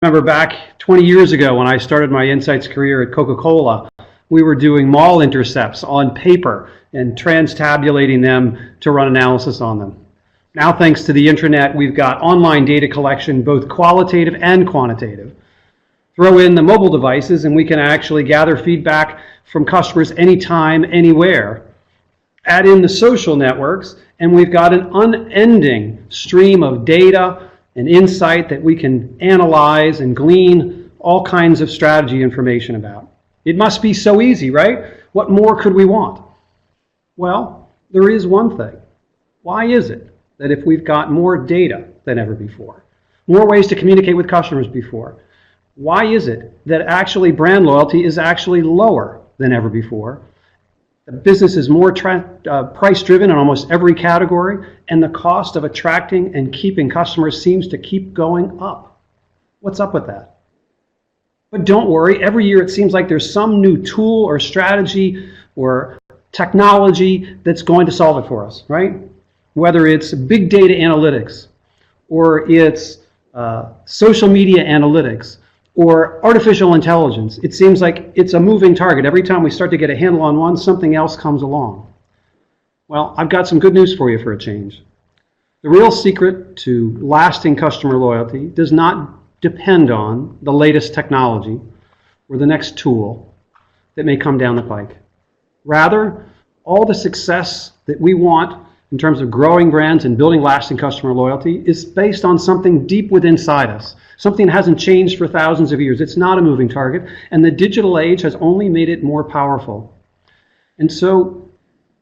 Remember back 20 years ago when I started my insights career at Coca-Cola, we were doing mall intercepts on paper and transtabulating them to run analysis on them. Now, thanks to the internet, we've got online data collection, both qualitative and quantitative. Throw in the mobile devices and we can actually gather feedback from customers anytime, anywhere. Add in the social networks and we've got an unending stream of data and insight that we can analyze and glean all kinds of strategy information about. It must be so easy, right? What more could we want? Well, there is one thing. Why is it that if we've got more data than ever before, more ways to communicate with customers before, why is it that actually brand loyalty is actually lower than ever before? The business is more price-driven in almost every category, and the cost of attracting and keeping customers seems to keep going up. What's up with that? But don't worry, every year it seems like there's some new tool or strategy or technology that's going to solve it for us, right? Whether it's big data analytics, or it's social media analytics, or artificial intelligence. It seems like it's a moving target. Every time we start to get a handle on one, something else comes along. Well, I've got some good news for you for a change. The real secret to lasting customer loyalty does not depend on the latest technology or the next tool that may come down the pike. Rather, all the success that we want in terms of growing brands and building lasting customer loyalty is based on something deep within inside us. Something that hasn't changed for thousands of years. It's not a moving target, and the digital age has only made it more powerful. And so,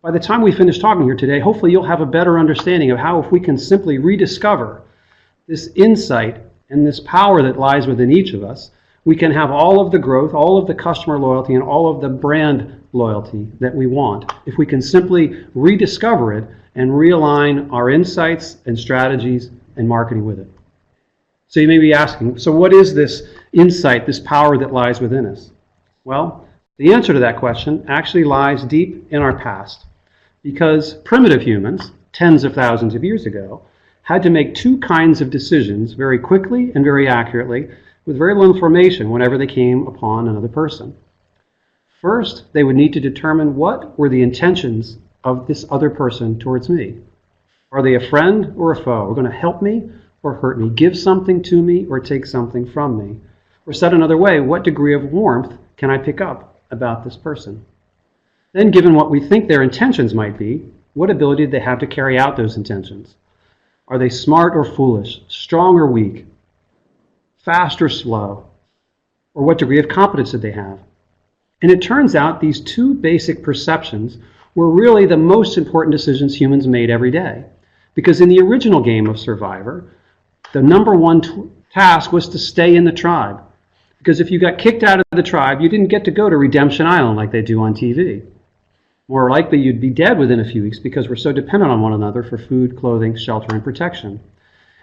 by the time we finish talking here today, hopefully you'll have a better understanding of how, if we can simply rediscover this insight and this power that lies within each of us, we can have all of the growth, all of the customer loyalty, and all of the brand loyalty that we want. If we can simply rediscover it and realign our insights and strategies and marketing with it. So you may be asking, so what is this insight, this power that lies within us? Well, the answer to that question actually lies deep in our past, because primitive humans, tens of thousands of years ago, had to make two kinds of decisions very quickly and very accurately with very little information whenever they came upon another person. First, they would need to determine what were the intentions of this other person towards me. Are they a friend or a foe? Are they going to help me or hurt me, give something to me or take something from me? Or said another way, what degree of warmth can I pick up about this person? Then, given what we think their intentions might be, what ability do they have to carry out those intentions? Are they smart or foolish, strong or weak, fast or slow? Or what degree of competence did they have? And it turns out these two basic perceptions were really the most important decisions humans made every day. Because in the original game of Survivor, the number one task was to stay in the tribe. Because if you got kicked out of the tribe, you didn't get to go to Redemption Island like they do on TV. More likely, you'd be dead within a few weeks because we're so dependent on one another for food, clothing, shelter, and protection.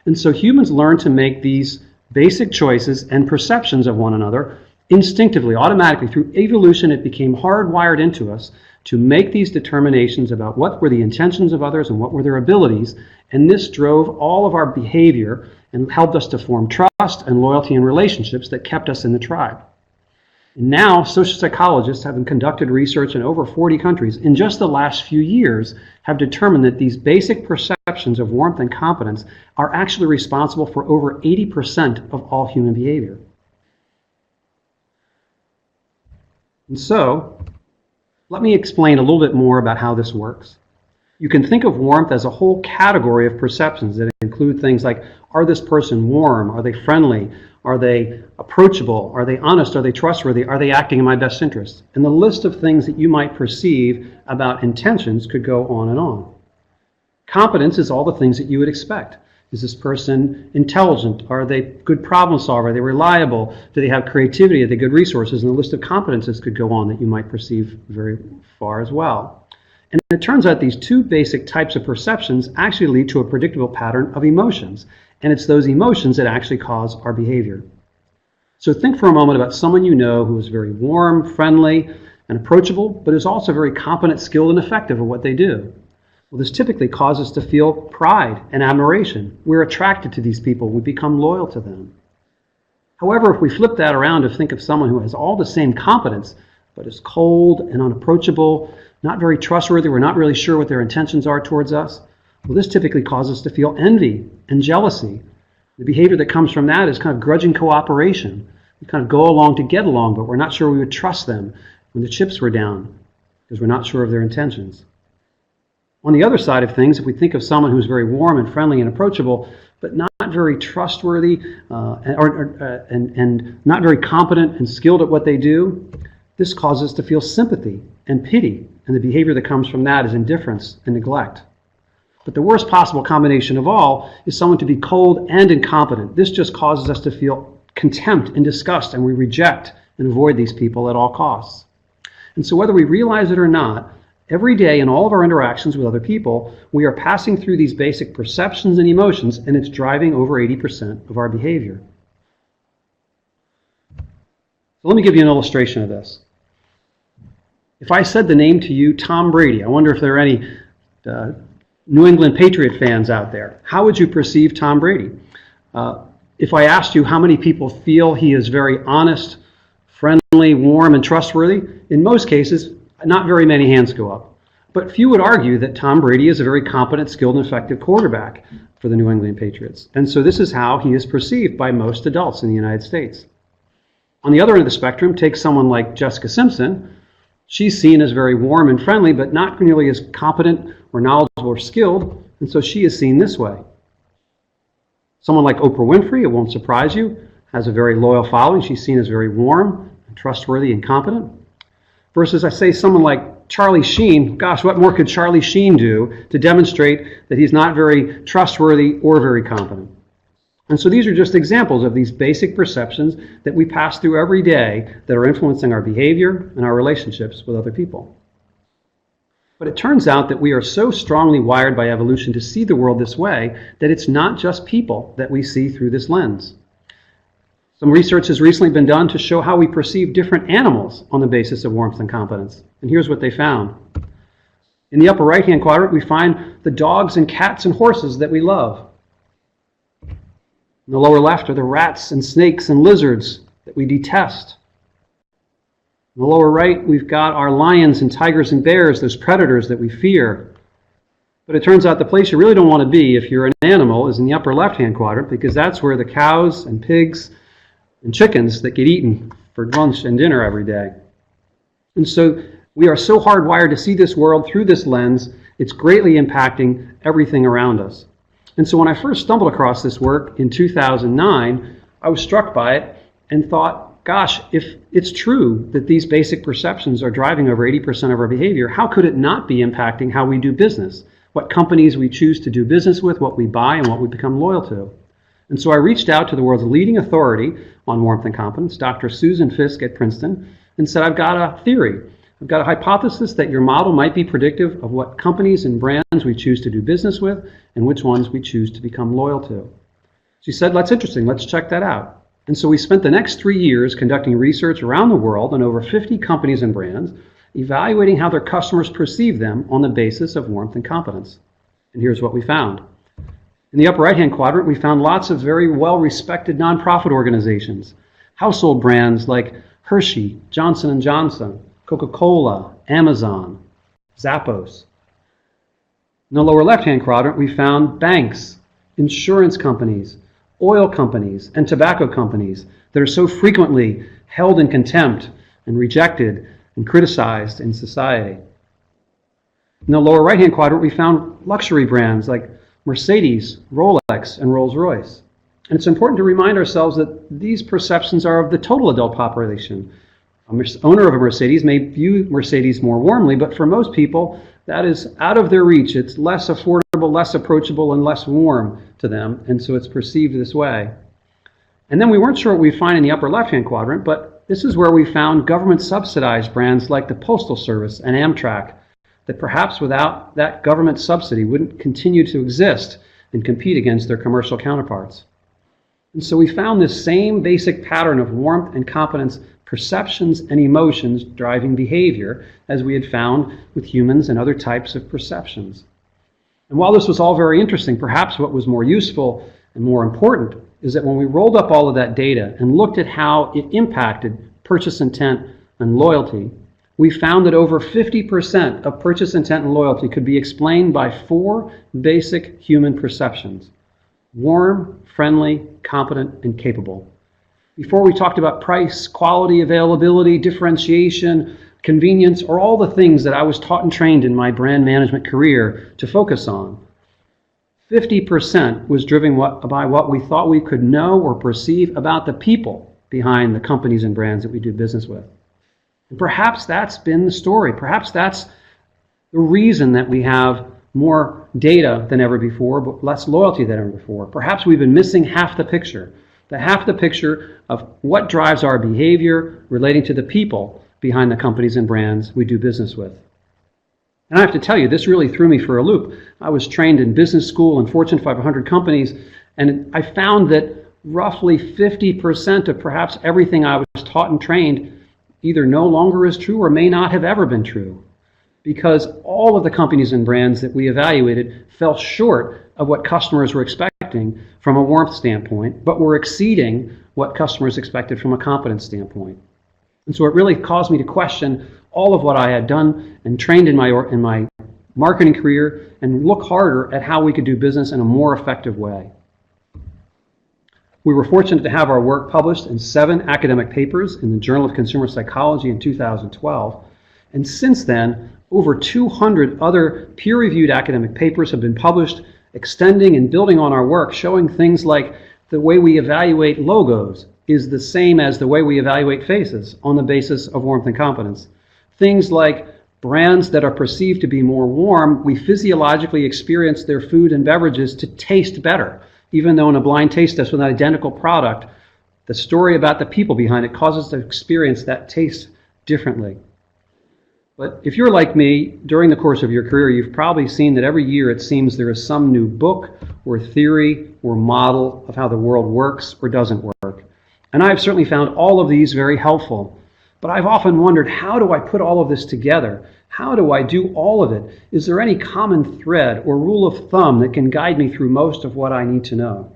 And so humans learn to make these basic choices and perceptions of one another instinctively, automatically. Through evolution, it became hardwired into us to make these determinations about what were the intentions of others and what were their abilities. And this drove all of our behavior and helped us to form trust and loyalty in relationships that kept us in the tribe. And now, social psychologists, having conducted research in over 40 countries, in just the last few years, have determined that these basic perceptions of warmth and competence are actually responsible for over 80% of all human behavior. And so, let me explain a little bit more about how this works. You can think of warmth as a whole category of perceptions that include things like, are this person warm? Are they friendly? Are they approachable? Are they honest? Are they trustworthy? Are they acting in my best interest? And the list of things that you might perceive about intentions could go on and on. Competence is all the things that you would expect. Is this person intelligent? Are they good problem solver? Are they reliable? Do they have creativity? Are they good resources? And the list of competences could go on that you might perceive very far as well. And it turns out these two basic types of perceptions actually lead to a predictable pattern of emotions. And it's those emotions that actually cause our behavior. So think for a moment about someone you know who is very warm, friendly, and approachable, but is also very competent, skilled, and effective at what they do. Well, this typically causes us to feel pride and admiration. We're attracted to these people. We become loyal to them. However, if we flip that around to think of someone who has all the same competence, but is cold and unapproachable, not very trustworthy, we're not really sure what their intentions are towards us, well, this typically causes us to feel envy and jealousy. The behavior that comes from that is kind of grudging cooperation. We kind of go along to get along, but we're not sure we would trust them when the chips were down because we're not sure of their intentions. On the other side of things, if we think of someone who's very warm and friendly and approachable, but not very trustworthy and not very competent and skilled at what they do, this causes us to feel sympathy and pity, and the behavior that comes from that is indifference and neglect. But the worst possible combination of all is someone to be cold and incompetent. This just causes us to feel contempt and disgust, and we reject and avoid these people at all costs. And so whether we realize it or not, every day in all of our interactions with other people, we are passing through these basic perceptions and emotions, and it's driving over 80% of our behavior. So let me give you an illustration of this. If I said the name to you, Tom Brady, I wonder if there are any New England Patriot fans out there. How would you perceive Tom Brady? If I asked you how many people feel he is very honest, friendly, warm, and trustworthy, in most cases, not very many hands go up. But few would argue that Tom Brady is a very competent, skilled, and effective quarterback for the New England Patriots. And so this is how he is perceived by most adults in the United States. On the other end of the spectrum, take someone like Jessica Simpson. She's seen as very warm and friendly, but not nearly as competent or knowledgeable or skilled, and so she is seen this way. Someone like Oprah Winfrey, it won't surprise you, has a very loyal following. She's seen as very warm, and trustworthy, and competent. Versus, I say, someone like Charlie Sheen. Gosh, what more could Charlie Sheen do to demonstrate that he's not very trustworthy or very competent? And so these are just examples of these basic perceptions that we pass through every day that are influencing our behavior and our relationships with other people. But it turns out that we are so strongly wired by evolution to see the world this way that it's not just people that we see through this lens. Some research has recently been done to show how we perceive different animals on the basis of warmth and competence. And here's what they found. In the upper right-hand quadrant, we find the dogs and cats and horses that we love. In the lower left are the rats and snakes and lizards that we detest. In the lower right, we've got our lions and tigers and bears, those predators that we fear. But it turns out the place you really don't want to be if you're an animal is in the upper left-hand quadrant, because that's where the cows and pigs and chickens that get eaten for lunch and dinner every day. And so we are so hardwired to see this world through this lens, it's greatly impacting everything around us. And so when I first stumbled across this work in 2009, I was struck by it and thought, gosh, if it's true that these basic perceptions are driving over 80% of our behavior, how could it not be impacting how we do business? What companies we choose to do business with, what we buy, and what we become loyal to. And so I reached out to the world's leading authority on warmth and competence, Dr. Susan Fiske at Princeton, and said, I've got a theory. I've got a hypothesis that your model might be predictive of what companies and brands we choose to do business with and which ones we choose to become loyal to. She said, that's interesting, let's check that out. And so we spent the next 3 years conducting research around the world on over 50 companies and brands, evaluating how their customers perceive them on the basis of warmth and competence. And here's what we found. In the upper right-hand quadrant, we found lots of very well-respected nonprofit organizations, household brands like Hershey, Johnson & Johnson, Coca-Cola, Amazon, Zappos. In the lower left-hand quadrant, we found banks, insurance companies, oil companies, and tobacco companies that are so frequently held in contempt and rejected and criticized in society. In the lower right-hand quadrant, we found luxury brands like Mercedes, Rolex, and Rolls-Royce. And it's important to remind ourselves that these perceptions are of the total adult population. An owner of a Mercedes may view Mercedes more warmly, but for most people, that is out of their reach. It's less affordable, less approachable, and less warm to them, and so it's perceived this way. And then we weren't sure what we'd find in the upper left-hand quadrant, but this is where we found government-subsidized brands like the Postal Service and Amtrak that perhaps without that government subsidy wouldn't continue to exist and compete against their commercial counterparts. And so we found this same basic pattern of warmth and competence, perceptions and emotions driving behavior as we had found with humans and other types of perceptions. And while this was all very interesting, perhaps what was more useful And more important is that when we rolled up all of that data and looked at how it impacted purchase intent and loyalty, we found that over 50% of purchase intent and loyalty could be explained by 4 basic human perceptions: warm, friendly, competent, and capable. Before, we talked about price, quality, availability, differentiation, convenience, or all the things that I was taught and trained in my brand management career to focus on. 50% was driven by what we thought we could know or perceive about the people behind the companies and brands that we do business with. And perhaps that's been the story. Perhaps that's the reason that we have more data than ever before, but less loyalty than ever before. Perhaps we've been missing half the picture of what drives our behavior relating to the people behind the companies and brands we do business with. And I have to tell you, this really threw me for a loop. I was trained in business school and Fortune 500 companies, and I found that roughly 50% of perhaps everything I was taught and trained either no longer is true or may not have ever been true, because all of the companies and brands that we evaluated fell short of what customers were expecting from a warmth standpoint, but were exceeding what customers expected from a competence standpoint. And so it really caused me to question all of what I had done and trained in my marketing career, and look harder at how we could do business in a more effective way. We were fortunate to have our work published in 7 academic papers in the Journal of Consumer Psychology in 2012. And since then, over 200 other peer-reviewed academic papers have been published, extending and building on our work, showing things like the way we evaluate logos is the same as the way we evaluate faces on the basis of warmth and competence. Things like brands that are perceived to be more warm, we physiologically experience their food and beverages to taste better. Even though in a blind taste test with an identical product, the story about the people behind it causes us to experience that taste differently. But if you're like me, during the course of your career, you've probably seen that every year it seems there is some new book or theory or model of how the world works or doesn't work. And I've certainly found all of these very helpful. But I've often wondered, how do I put all of this together? How do I do all of it? Is there any common thread or rule of thumb that can guide me through most of what I need to know?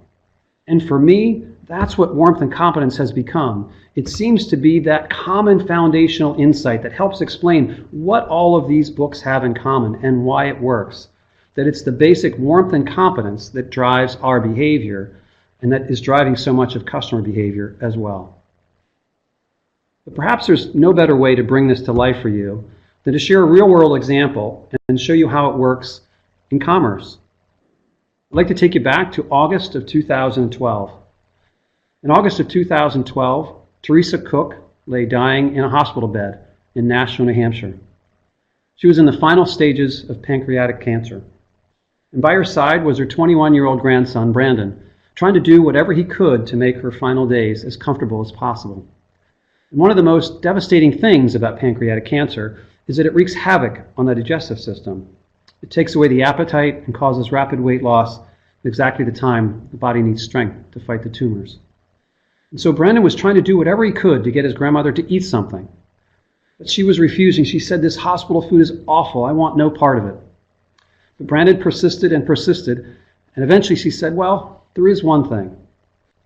And for me, that's what warmth and competence has become. It seems to be that common foundational insight that helps explain what all of these books have in common and why it works. That it's the basic warmth and competence that drives our behavior, and that is driving so much of customer behavior as well. But perhaps there's no better way to bring this to life for you than to share a real-world example and show you how it works in commerce. I'd like to take you back to August of 2012. In August of 2012, Teresa Cook lay dying in a hospital bed in Nashua, New Hampshire. She was in the final stages of pancreatic cancer. And by her side was her 21-year-old grandson, Brandon, trying to do whatever he could to make her final days as comfortable as possible. And one of the most devastating things about pancreatic cancer is that it wreaks havoc on the digestive system. It takes away the appetite and causes rapid weight loss at exactly the time the body needs strength to fight the tumors. And so Brandon was trying to do whatever he could to get his grandmother to eat something. But she was refusing. She said, "This hospital food is awful. I want no part of it." But Brandon persisted and persisted, and eventually she said, "Well, there is one thing.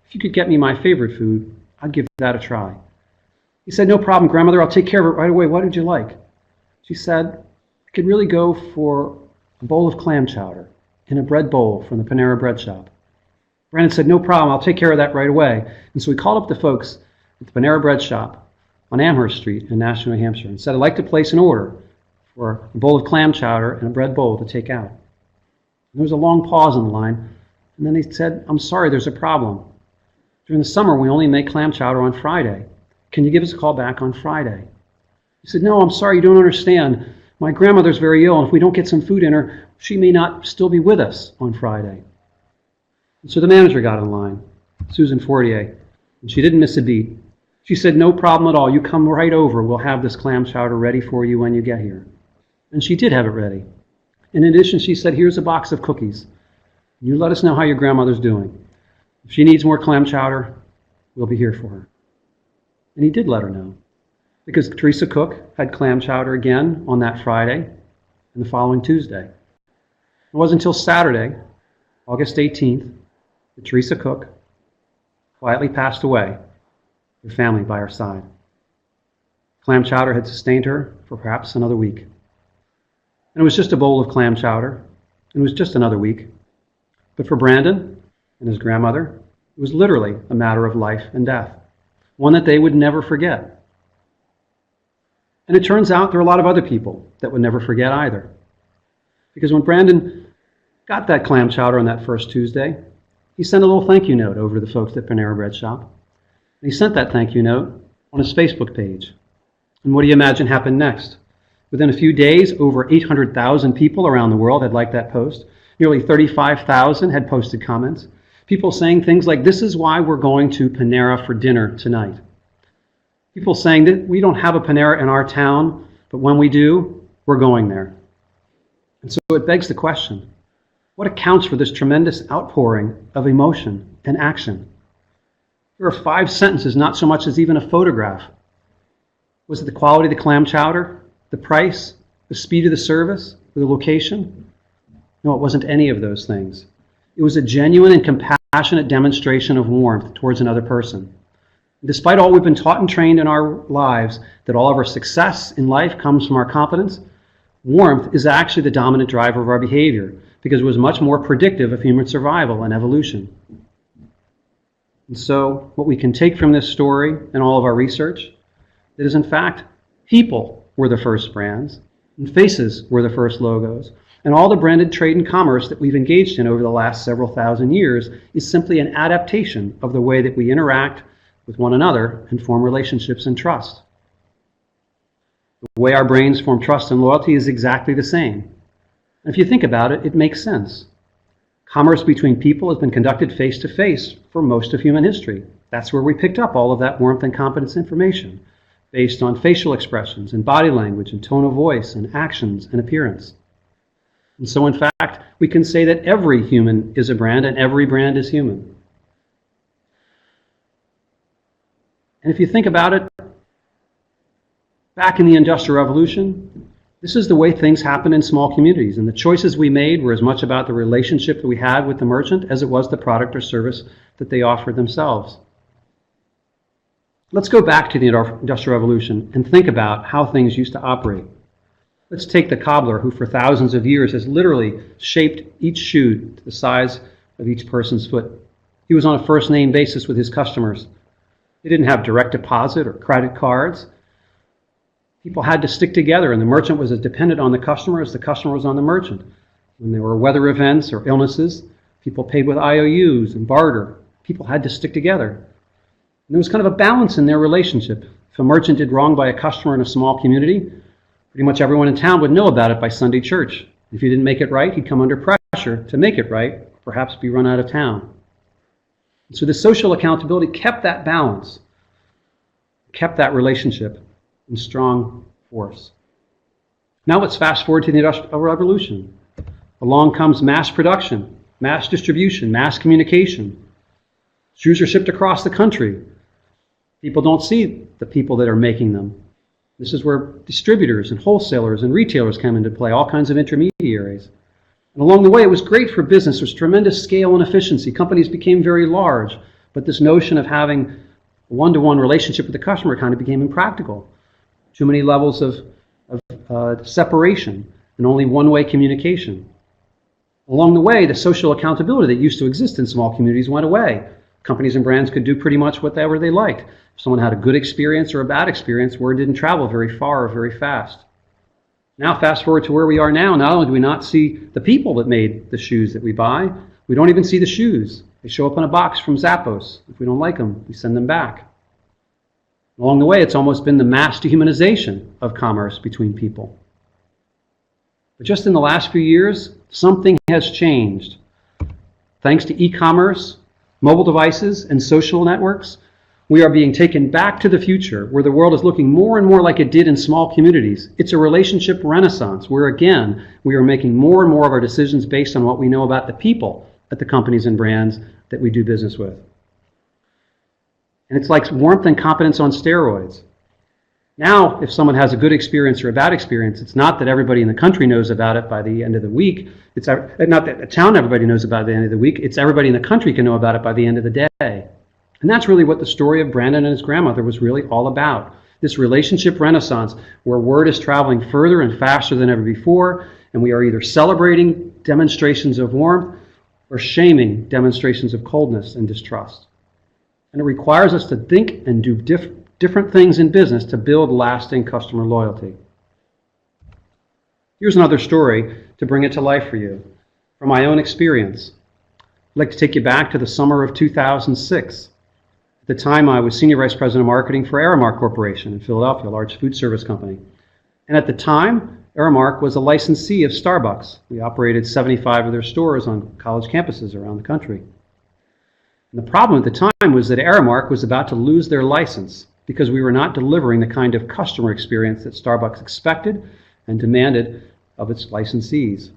If you could get me my favorite food, I'd give that a try." He said, "No problem, grandmother. I'll take care of it right away. What would you like?" She said, "I could really go for a bowl of clam chowder in a bread bowl from the Panera bread shop." Brandon said, "No problem. I'll take care of that right away." And so he called up the folks at the Panera bread shop on Amherst Street in Nashua, New Hampshire, and said, "I'd like to place an order for a bowl of clam chowder and a bread bowl to take out." And there was a long pause on the line, and then they said, "I'm sorry, there's a problem. During the summer, we only make clam chowder on Friday. Can you give us a call back on Friday?" He said, "No, I'm sorry, you don't understand. My grandmother's very ill, and if we don't get some food in her, she may not still be with us on Friday." And so the manager got in line, Susan Fortier, and she didn't miss a beat. She said, "No problem at all. You come right over. We'll have this clam chowder ready for you when you get here." And she did have it ready. In addition, she said, "Here's a box of cookies. You let us know how your grandmother's doing. If she needs more clam chowder, we'll be here for her." And he did let her know, because Teresa Cook had clam chowder again on that Friday and the following Tuesday. It wasn't until Saturday, August 18th, Teresa Cook, quietly passed away, her family by her side. Clam chowder had sustained her for perhaps another week. And it was just a bowl of clam chowder, and it was just another week. But for Brandon and his grandmother, it was literally a matter of life and death, one that they would never forget. And it turns out there are a lot of other people that would never forget either. Because when Brandon got that clam chowder on that first Tuesday, he sent a little thank you note over to the folks at Panera Bread Shop. And he sent that thank you note on his Facebook page. And what do you imagine happened next? Within a few days, over 800,000 people around the world had liked that post. Nearly 35,000 had posted comments. People saying things like, "This is why we're going to Panera for dinner tonight." People saying that we don't have a Panera in our town, but when we do, we're going there. And so it begs the question, what accounts for this tremendous outpouring of emotion and action? Here are 5 sentences, not so much as even a photograph. Was it the quality of the clam chowder, the price, the speed of the service, or the location? No, it wasn't any of those things. It was a genuine and compassionate demonstration of warmth towards another person. Despite all we've been taught and trained in our lives, that all of our success in life comes from our competence, warmth is actually the dominant driver of our behavior because it was much more predictive of human survival and evolution. And so what we can take from this story and all of our research, that is in fact, people were the first brands, and faces were the first logos, and all the branded trade and commerce that we've engaged in over the last several thousand years is simply an adaptation of the way that we interact with one another and form relationships and trust. The way our brains form trust and loyalty is exactly the same. And if you think about it, it makes sense. Commerce between people has been conducted face-to-face for most of human history. That's where we picked up all of that warmth and competence information, based on facial expressions and body language and tone of voice and actions and appearance. And so in fact, we can say that every human is a brand and every brand is human. And if you think about it, back in the Industrial Revolution, this is the way things happened in small communities, and the choices we made were as much about the relationship that we had with the merchant as it was the product or service that they offered themselves. Let's go back to the Industrial Revolution and think about how things used to operate. Let's take the cobbler who for thousands of years has literally shaped each shoe to the size of each person's foot. He was on a first-name basis with his customers. They didn't have direct deposit or credit cards. People had to stick together, and the merchant was as dependent on the customer as the customer was on the merchant. When there were weather events or illnesses, people paid with IOUs and barter. People had to stick together. And there was kind of a balance in their relationship. If a merchant did wrong by a customer in a small community, pretty much everyone in town would know about it by Sunday church. If he didn't make it right, he'd come under pressure to make it right, perhaps be run out of town. And so the social accountability kept that balance, kept that relationship in strong force. Now let's fast forward to the Industrial Revolution. Along comes mass production, mass distribution, mass communication. Shoes are shipped across the country. People don't see the people that are making them. This is where distributors and wholesalers and retailers come into play, all kinds of intermediaries. And along the way, it was great for business. There was tremendous scale and efficiency. Companies became very large, but this notion of having a one-to-one relationship with the customer kind of became impractical. Too many levels of separation and only one-way communication. Along the way, the social accountability that used to exist in small communities went away. Companies and brands could do pretty much whatever they liked. If someone had a good experience or a bad experience, word didn't travel very far or very fast. Now fast forward to where we are now, not only do we not see the people that made the shoes that we buy, we don't even see the shoes. They show up in a box from Zappos. If we don't like them, we send them back. Along the way, it's almost been the mass dehumanization of commerce between people. But just in the last few years, something has changed. Thanks to e-commerce, mobile devices, and social networks, we are being taken back to the future where the world is looking more and more like it did in small communities. It's a relationship renaissance where, again, we are making more and more of our decisions based on what we know about the people at the companies and brands that we do business with. And it's like warmth and competence on steroids. Now, if someone has a good experience or a bad experience, it's not that everybody in the country knows about it by the end of the week. It's not that a town everybody knows about at the end of the week. It's everybody in the country can know about it by the end of the day. And that's really what the story of Brandon and his grandmother was really all about. This relationship renaissance where word is traveling further and faster than ever before, and we are either celebrating demonstrations of warmth or shaming demonstrations of coldness and distrust. And it requires us to think and do different things in business to build lasting customer loyalty. Here's another story to bring it to life for you from my own experience. I'd like to take you back to the summer of 2006. At the time, I was Senior Vice President of Marketing for Aramark Corporation in Philadelphia, a large food service company. And at the time, Aramark was a licensee of Starbucks. We operated 75 of their stores on college campuses around the country. And the problem at the time was that Aramark was about to lose their license because we were not delivering the kind of customer experience that Starbucks expected and demanded of its licensees.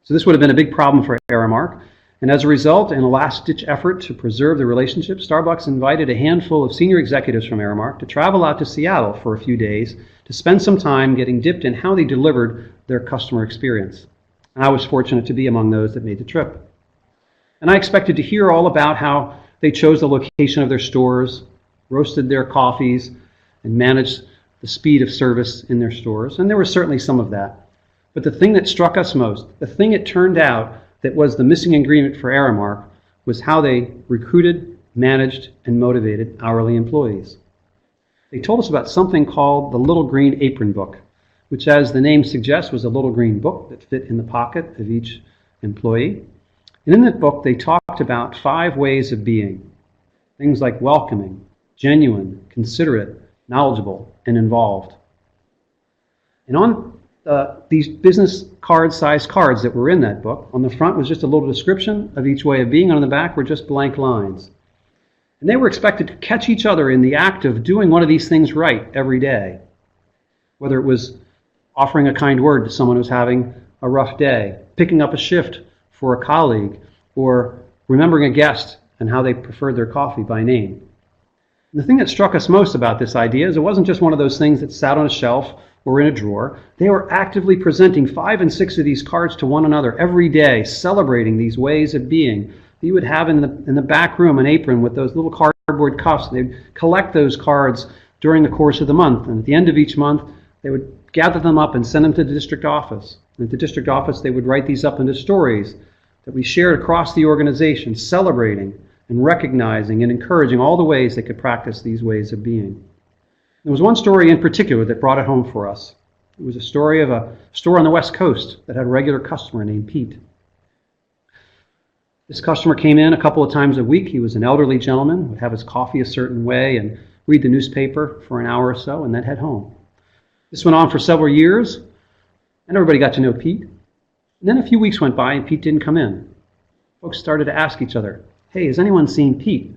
So this would have been a big problem for Aramark. And as a result, in a last-ditch effort to preserve the relationship, Starbucks invited a handful of senior executives from Aramark to travel out to Seattle for a few days to spend some time getting dipped in how they delivered their customer experience. And I was fortunate to be among those that made the trip. And I expected to hear all about how they chose the location of their stores, roasted their coffees, and managed the speed of service in their stores. And there was certainly some of that. But the thing that struck us most, the thing it turned out that was the missing ingredient for Aramark, was how they recruited, managed, and motivated hourly employees. They told us about something called the Little Green Apron book, which, as the name suggests, was a little green book that fit in the pocket of each employee. And in that book, they talked about 5 ways of being. Things like welcoming, genuine, considerate, knowledgeable, and involved. And on these business card-sized cards that were in that book, on the front was just a little description of each way of being, and on the back were just blank lines. And they were expected to catch each other in the act of doing one of these things right every day, whether it was offering a kind word to someone who's having a rough day, picking up a shift for a colleague, or remembering a guest and how they preferred their coffee by name. And the thing that struck us most about this idea is it wasn't just one of those things that sat on a shelf or in a drawer. They were actively presenting 5 and 6 of these cards to one another every day, celebrating these ways of being. You would have in the back room an apron with those little cardboard cuffs. They'd collect those cards during the course of the month. And at the end of each month, they would gather them up and send them to the district office. And at the district office, they would write these up into stories that we shared across the organization, celebrating and recognizing and encouraging all the ways they could practice these ways of being. There was one story in particular that brought it home for us. It was a story of a store on the West Coast that had a regular customer named Pete. This customer came in a couple of times a week. He was an elderly gentleman, would have his coffee a certain way and read the newspaper for an hour or so and then head home. This went on for several years, and everybody got to know Pete. And then a few weeks went by and Pete didn't come in. Folks started to ask each other, "Hey, has anyone seen Pete?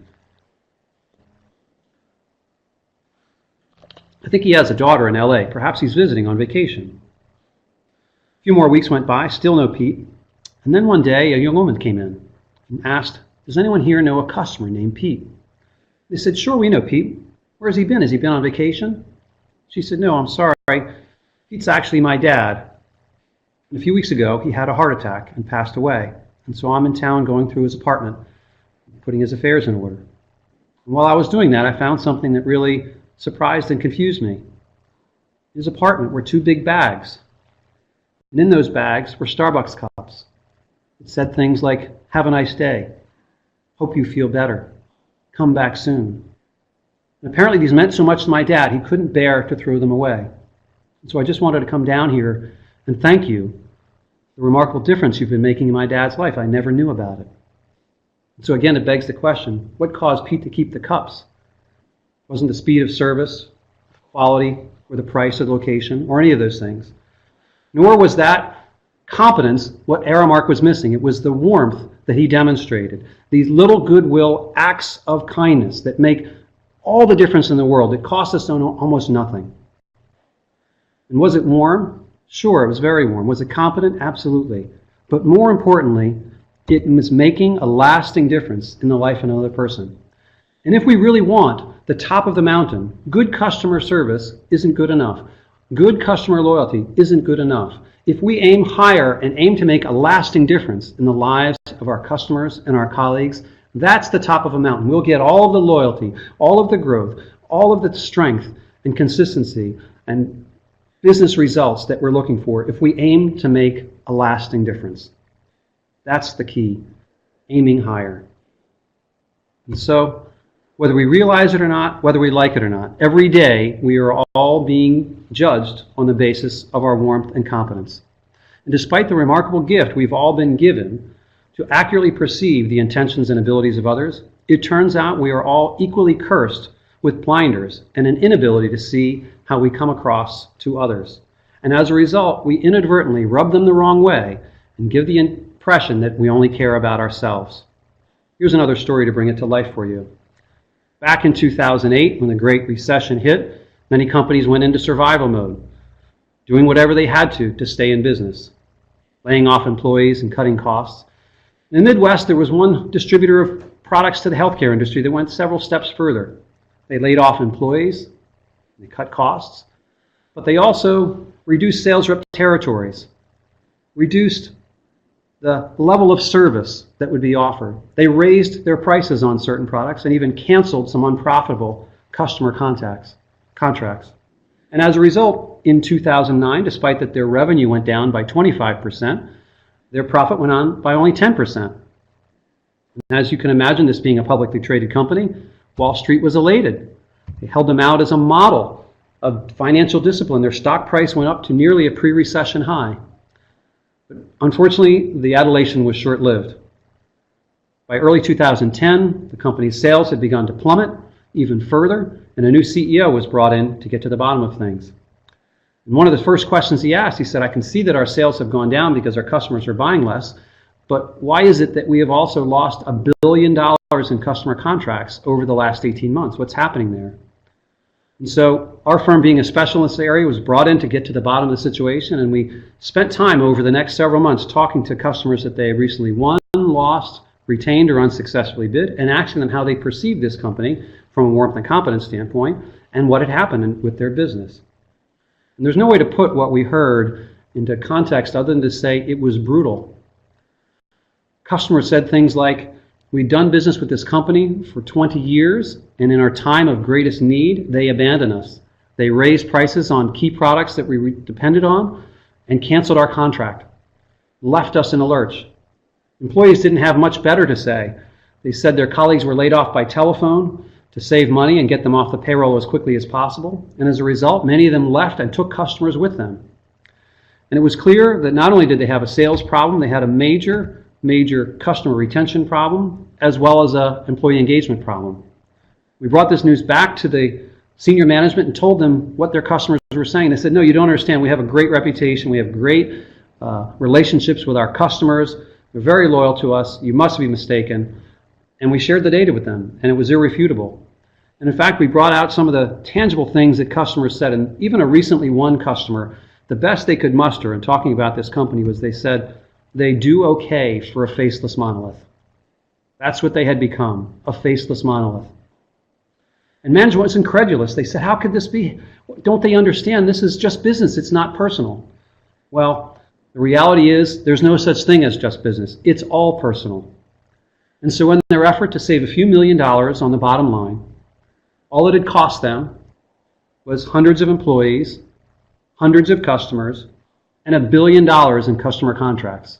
I think he has a daughter in LA. Perhaps he's visiting on vacation." A few more weeks went by, still no Pete. And then one day, a young woman came in and asked, "Does anyone here know a customer named Pete?" They said, "Sure, we know Pete. Where has he been? Has he been on vacation?" She said, "No, I'm sorry. Pete's actually my dad. And a few weeks ago, he had a heart attack and passed away. And so I'm in town going through his apartment, putting his affairs in order. And while I was doing that, I found something that really surprised and confused me. In his apartment were 2 big bags. And in those bags were Starbucks cups. It said things like, 'Have a nice day. Hope you feel better. Come back soon.' And apparently these meant so much to my dad, he couldn't bear to throw them away. And so I just wanted to come down here and thank you for the remarkable difference you've been making in my dad's life. I never knew about it." And so again, it begs the question, what caused Pete to keep the cups? It wasn't the speed of service, quality, or the price or the location, or any of those things. Nor was that competence what Aramark was missing. It was the warmth that he demonstrated. These little goodwill acts of kindness that make all the difference in the world. It cost us almost nothing. And was it warm? Sure, it was very warm. Was it competent? Absolutely. But more importantly, it was making a lasting difference in the life of another person. And if we really want the the top of the mountain. Good customer service isn't good enough. Good customer loyalty isn't good enough. If we aim higher and aim to make a lasting difference in the lives of our customers and our colleagues, that's the top of a mountain. We'll get all of the loyalty, all of the growth, all of the strength and consistency and business results that we're looking for if we aim to make a lasting difference. That's the key, aiming higher. And so, whether we realize it or not, whether we like it or not, every day we are all being judged on the basis of our warmth and competence. And despite the remarkable gift we've all been given to accurately perceive the intentions and abilities of others, it turns out we are all equally cursed with blinders and an inability to see how we come across to others. And as a result, we inadvertently rub them the wrong way and give the impression that we only care about ourselves. Here's another story to bring it to life for you. Back in 2008, when the Great Recession hit, many companies went into survival mode, doing whatever they had to stay in business, laying off employees and cutting costs. In the Midwest, there was one distributor of products to the healthcare industry that went several steps further. They laid off employees, they cut costs, but they also reduced sales rep territories, reduced the level of service that would be offered. They raised their prices on certain products and even canceled some unprofitable customer contracts. And as a result, in 2009, despite that their revenue went down by 25%, their profit went on by only 10%. And as you can imagine, this being a publicly traded company, Wall Street was elated. They held them out as a model of financial discipline. Their stock price went up to nearly a pre-recession high. But unfortunately, the adulation was short-lived. By early 2010, the company's sales had begun to plummet even further, and a new CEO was brought in to get to the bottom of things. And one of the first questions he asked, he said, I can see that our sales have gone down because our customers are buying less, but why is it that we have also lost $1 billion in customer contracts over the last 18 months? What's happening there? And so our firm, being a specialist area, was brought in to get to the bottom of the situation, and we spent time over the next several months talking to customers that they had recently won, lost, retained, or unsuccessfully bid, and asking them how they perceived this company from a warmth and competence standpoint and what had happened with their business. And there's no way to put what we heard into context other than to say it was brutal. Customers said things like, we'd done business with this company for 20 years, and in our time of greatest need, they abandoned us. They raised prices on key products that we depended on and canceled our contract, left us in a lurch. Employees didn't have much better to say. They said their colleagues were laid off by telephone to save money and get them off the payroll as quickly as possible. And as a result, many of them left and took customers with them. And it was clear that not only did they have a sales problem, they had a major customer retention problem, as well as an employee engagement problem. We brought this news back to the senior management and told them what their customers were saying. They said, no, you don't understand. We have a great reputation. We have great relationships with our customers. They're very loyal to us. You must be mistaken. And we shared the data with them, and it was irrefutable. And in fact, we brought out some of the tangible things that customers said. And even a recently won customer, the best they could muster in talking about this company was they said, they do okay for a faceless monolith. That's what they had become, a faceless monolith. And management was incredulous. They said, how could this be? Don't they understand this is just business? It's not personal. Well, the reality is there's no such thing as just business. It's all personal. And so in their effort to save a few $1 million on the bottom line, all it had cost them was hundreds of employees, hundreds of customers, and $1 billion in customer contracts.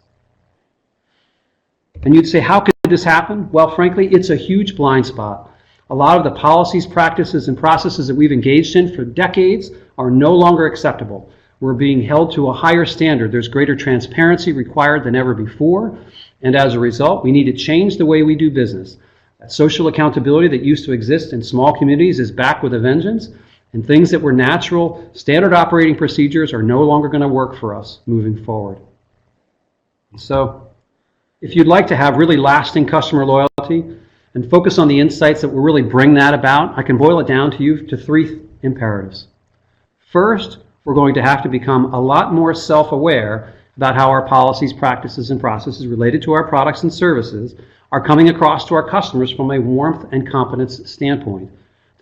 And you'd say, how could this happen? Well, frankly, it's a huge blind spot. A lot of the policies, practices, and processes that we've engaged in for decades are no longer acceptable. We're being held to a higher standard. There's greater transparency required than ever before. And as a result, we need to change the way we do business. That social accountability that used to exist in small communities is back with a vengeance. And things that were natural, standard operating procedures are no longer going to work for us moving forward. So, if you'd like to have really lasting customer loyalty and focus on the insights that will really bring that about, I can boil it down to you to 3 imperatives. First, we're going to have to become a lot more self-aware about how our policies, practices, and processes related to our products and services are coming across to our customers from a warmth and competence standpoint.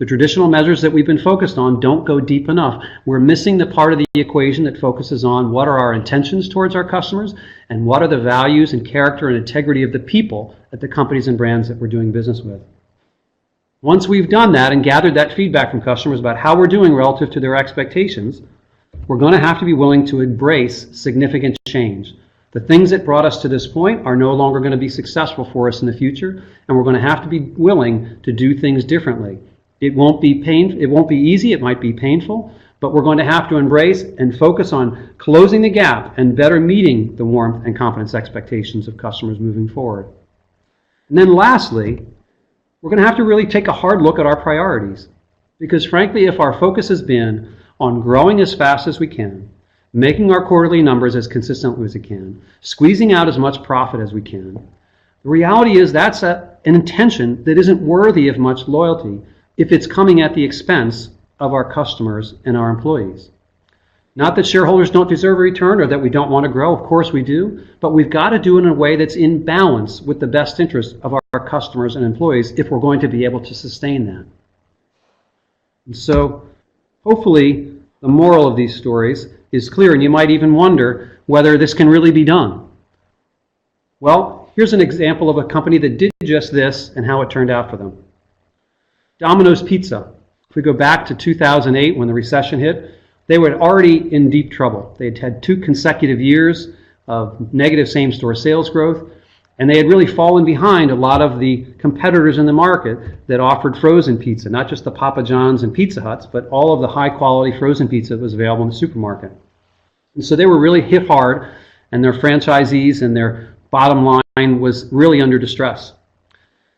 The traditional measures that we've been focused on don't go deep enough. We're missing the part of the equation that focuses on what are our intentions towards our customers and what are the values and character and integrity of the people at the companies and brands that we're doing business with. Once we've done that and gathered that feedback from customers about how we're doing relative to their expectations, we're going to have to be willing to embrace significant change. The things that brought us to this point are no longer going to be successful for us in the future, and we're going to have to be willing to do things differently. It won't be easy, it might be painful, but we're going to have to embrace and focus on closing the gap and better meeting the warmth and competence expectations of customers moving forward. And then lastly, we're going to have to really take a hard look at our priorities. Because frankly, if our focus has been on growing as fast as we can, making our quarterly numbers as consistently as we can, squeezing out as much profit as we can, the reality is that's an intention that isn't worthy of much loyalty if it's coming at the expense of our customers and our employees. Not that shareholders don't deserve a return or that we don't want to grow, of course we do, but we've got to do it in a way that's in balance with the best interest of our customers and employees if we're going to be able to sustain that. And so hopefully the moral of these stories is clear, and you might even wonder whether this can really be done. Well, here's an example of a company that did just this and how it turned out for them. Dominos Pizza. If we go back to 2008 when the recession hit, they were already in deep trouble. They had had 2 consecutive years of negative same-store sales growth, and they had really fallen behind a lot of the competitors in the market that offered frozen pizza, not just the Papa John's and Pizza Huts, but all of the high-quality frozen pizza that was available in the supermarket. And so they were really hit hard, and their franchisees and their bottom line was really under distress.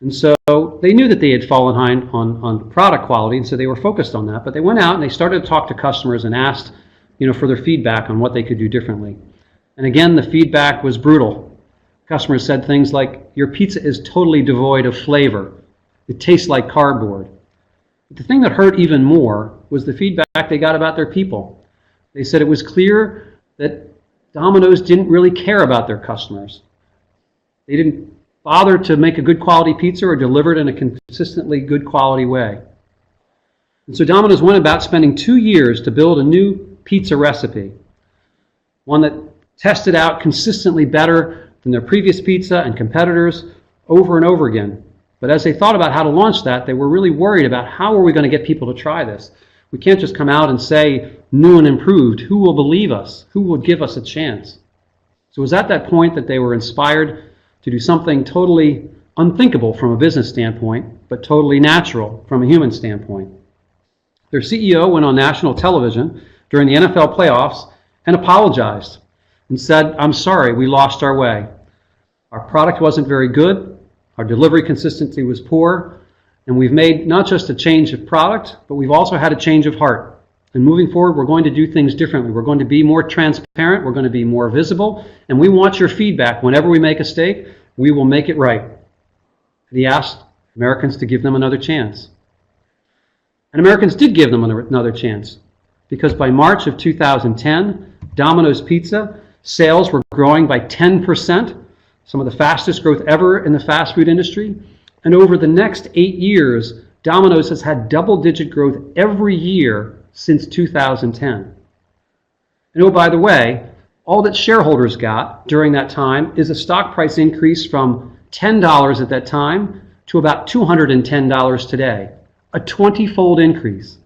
And so they knew that they had fallen behind on product quality, and so they were focused on that. But they went out and they started to talk to customers and asked, for their feedback on what they could do differently. And again, the feedback was brutal. Customers said things like, "Your pizza is totally devoid of flavor. It tastes like cardboard." But the thing that hurt even more was the feedback they got about their people. They said it was clear that Domino's didn't really care about their customers. They didn't bother to make a good quality pizza or deliver it in a consistently good quality way. And so Domino's went about spending 2 years to build a new pizza recipe, one that tested out consistently better than their previous pizza and competitors over and over again. But as they thought about how to launch that, they were really worried about how are we going to get people to try this. We can't just come out and say new and improved. Who will believe us? Who will give us a chance? So it was at that point that they were inspired to do something totally unthinkable from a business standpoint, but totally natural from a human standpoint. Their CEO went on national television during the NFL playoffs and apologized and said, "I'm sorry, we lost our way. Our product wasn't very good, our delivery consistency was poor, and we've made not just a change of product, but we've also had a change of heart. And moving forward, we're going to do things differently. We're going to be more transparent. We're going to be more visible. And we want your feedback. Whenever we make a mistake, we will make it right." And he asked Americans to give them another chance. And Americans did give them another chance. Because by March of 2010, Domino's Pizza sales were growing by 10%, some of the fastest growth ever in the fast food industry. And over the next 8 years, Domino's has had double-digit growth every year since 2010. And oh, by the way, all that shareholders got during that time is a stock price increase from $10 at that time to about $210 today, a 20-fold increase.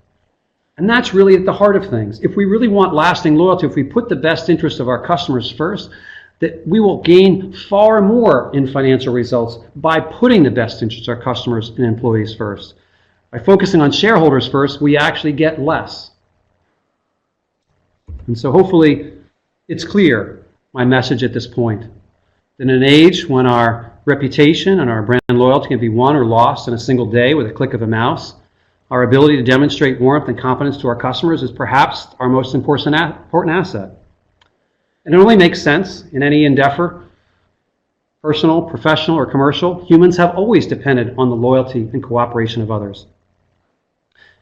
And that's really at the heart of things. If we really want lasting loyalty, if we put the best interest of our customers first, that we will gain far more in financial results by putting the best interest of our customers and employees first. By focusing on shareholders first, we actually get less. And so hopefully it's clear, my message at this point, that in an age when our reputation and our brand loyalty can be won or lost in a single day with a click of a mouse, our ability to demonstrate warmth and confidence to our customers is perhaps our most important asset. And it only makes sense in any endeavor, personal, professional, or commercial. Humans have always depended on the loyalty and cooperation of others.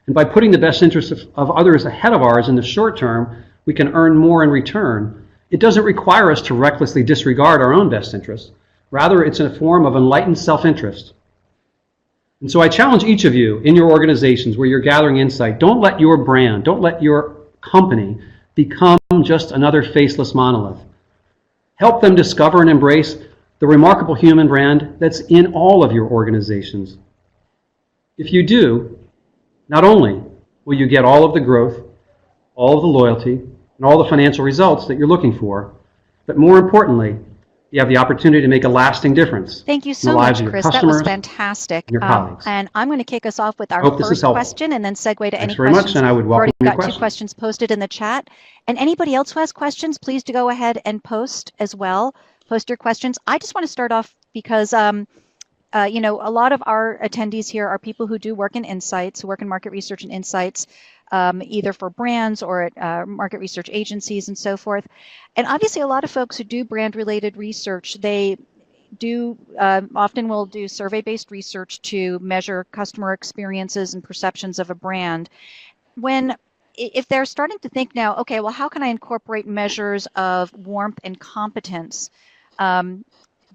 And by putting the best interests of others ahead of ours in the short term, we can earn more in return. It doesn't require us to recklessly disregard our own best interests. Rather, it's a form of enlightened self-interest. And so I challenge each of you in your organizations where you're gathering insight, don't let your brand, don't let your company become just another faceless monolith. Help them discover and embrace the remarkable human brand that's in all of your organizations. If you do, not only will you get all of the growth, all of the loyalty, and all the financial results that you're looking for, but more importantly, you have the opportunity to make a lasting difference. Thank you so much, Chris. That was fantastic. And your colleagues. And I'm going to kick us off with our first question and then segue to any questions. Thanks very much, and I would welcome your questions. We've already got 2 questions posted in the chat. And anybody else who has questions, please do go ahead and post as well. Post your questions. I just want to start off because you know, a lot of our attendees here are people who do work in insights, who work in market research and insights, either for brands or at market research agencies and so forth. And obviously a lot of folks who do brand related research, they do often will do survey-based research to measure customer experiences and perceptions of a brand. If they're starting to think now, okay, well, how can I incorporate measures of warmth and competence?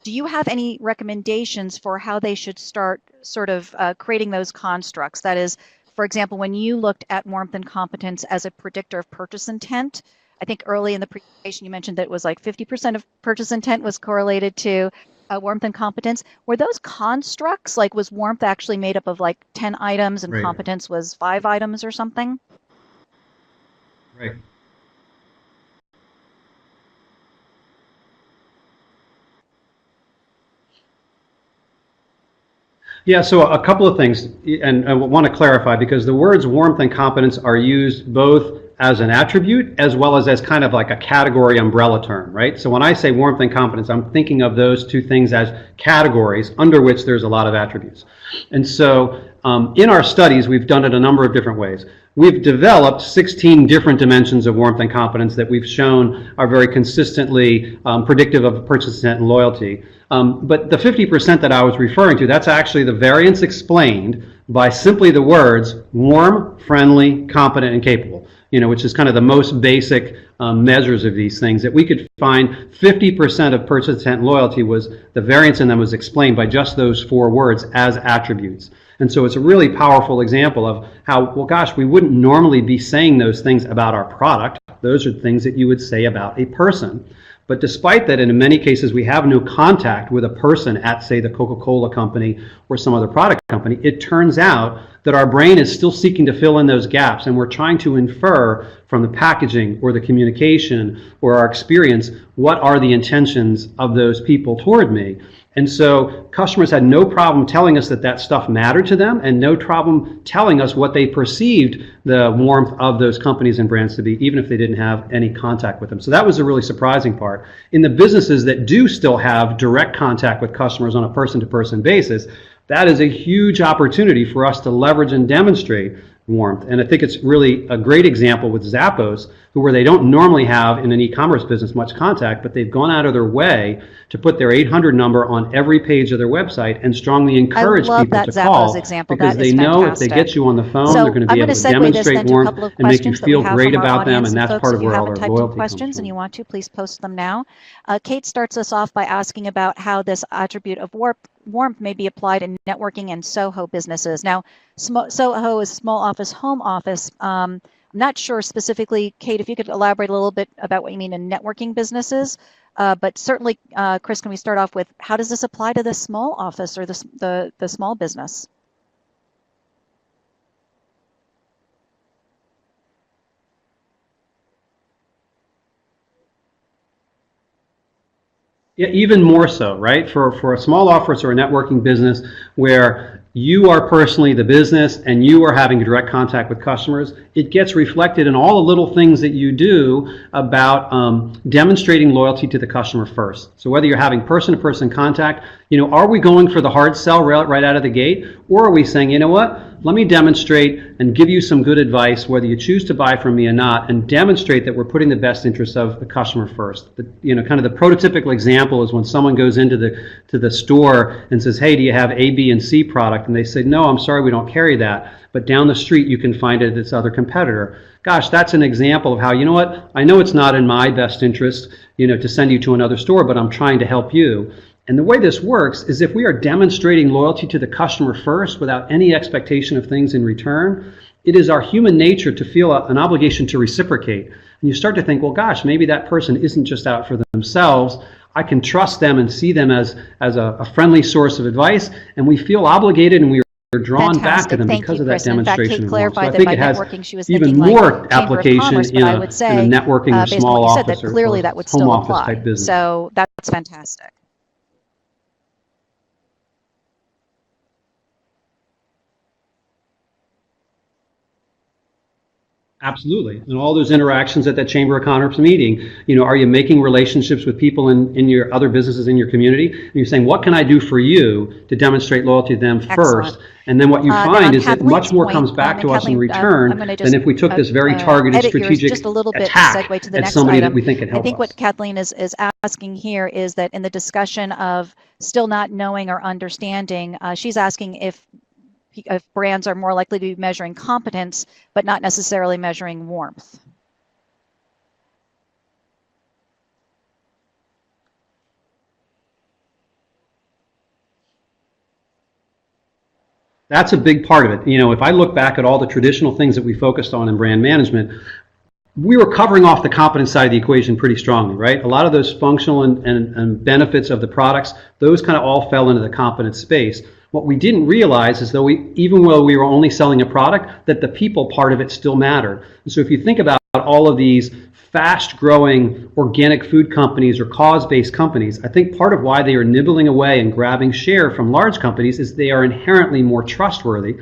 Do you have any recommendations for how they should start sort of creating those constructs? That is, for example, when you looked at warmth and competence as a predictor of purchase intent, I think early in the presentation you mentioned that it was like 50% of purchase intent was correlated to warmth and competence. Were those constructs, like was warmth actually made up of like 10 items and competence was 5 items or something? Right. Yeah, so a couple of things, and I want to clarify because the words warmth and competence are used both as an attribute as well as kind of like a category umbrella term, right? So when I say warmth and competence, I'm thinking of those 2 things as categories under which there's a lot of attributes. And so in our studies, we've done it a number of different ways. We've developed 16 different dimensions of warmth and competence that we've shown are very consistently predictive of purchase intent and loyalty. But the 50% that I was referring to, that's actually the variance explained by simply the words warm, friendly, competent, and capable, you know, which is kind of the most basic measures of these things that we could find. 50% of purchase intent and loyalty was the variance in them was explained by just those 4 words as attributes. And so it's a really powerful example of how, well, gosh, we wouldn't normally be saying those things about our product. Those are things that you would say about a person. But despite that, and in many cases we have no contact with a person at, say, the Coca-Cola company or some other product company, it turns out that our brain is still seeking to fill in those gaps, and we're trying to infer from the packaging or the communication or our experience what are the intentions of those people toward me. And so customers had no problem telling us that that stuff mattered to them and no problem telling us what they perceived the warmth of those companies and brands to be, even if they didn't have any contact with them. So that was a really surprising part. In the businesses that do still have direct contact with customers on a person-to-person basis, that is a huge opportunity for us to leverage and demonstrate warmth. And I think it's really a great example with Zappos, where they don't normally have in an e-commerce business much contact, but they've gone out of their way to put their 800 number on every page of their website and strongly encourage people to call because they know if they get you on the phone, they're going to be able to demonstrate warmth and make you feel great about them, and that's part of where all their loyalty comes from. And you want to, please post them now. Kate starts us off by asking about how this attribute of warmth may be applied in networking and SOHO businesses. Now, SOHO is small office, home office. I'm not sure specifically, Kate, if you could elaborate a little bit about what you mean in networking businesses. But certainly, Chris, can we start off with how does this apply to the small office or the small business? Yeah, even more so, right? For a small office or a networking business where you are personally the business and you are having direct contact with customers, it gets reflected in all the little things that you do about demonstrating loyalty to the customer first. So whether you're having person-to-person contact, you know, are we going for the hard sell right out of the gate, or are we saying, you know what, let me demonstrate and give you some good advice, whether you choose to buy from me or not, and demonstrate that we're putting the best interests of the customer first. You know, kind of the prototypical example is when someone goes into the store and says, hey, do you have A, B, and C product? And they say, no, I'm sorry, we don't carry that. But down the street, you can find it at this other competitor. Gosh, that's an example of how, you know what, I know it's not in my best interest, you know, to send you to another store, but I'm trying to help you. And the way this works is if we are demonstrating loyalty to the customer first without any expectation of things in return, it is our human nature to feel an obligation to reciprocate. And you start to think, well, gosh, maybe that person isn't just out for themselves. I can trust them and see them as a friendly source of advice, and we feel obligated and we are drawn back to them because of that demonstration. In fact, Kate clarified so I think it has networking, she was even thinking more like application Commerce, in I would say, a networking or based on small what you said, office that clearly or that would home still office apply. type business. So that's fantastic. Absolutely. And all those interactions at that Chamber of Commerce meeting, are you making relationships with people in your other businesses in your community? And you're saying, what can I do for you to demonstrate loyalty to them first? And then what you find is that much more comes back to us in return than if we took this very targeted strategic just a little bit attack segue to the at next somebody item. that we think can help I think us. what Kathleen is asking here is that in the discussion of still not knowing or understanding, she's asking if brands are more likely to be measuring competence, but not necessarily measuring warmth. That's a big part of it. If I look back at all the traditional things that we focused on in brand management, we were covering off the competence side of the equation pretty strongly, right? A lot of those functional and benefits of the products, those kind of all fell into the competence space. What we didn't realize is even though we were only selling a product, that the people part of it still mattered. And so if you think about all of these fast-growing organic food companies or cause-based companies, I think part of why they are nibbling away and grabbing share from large companies is they are inherently more trustworthy.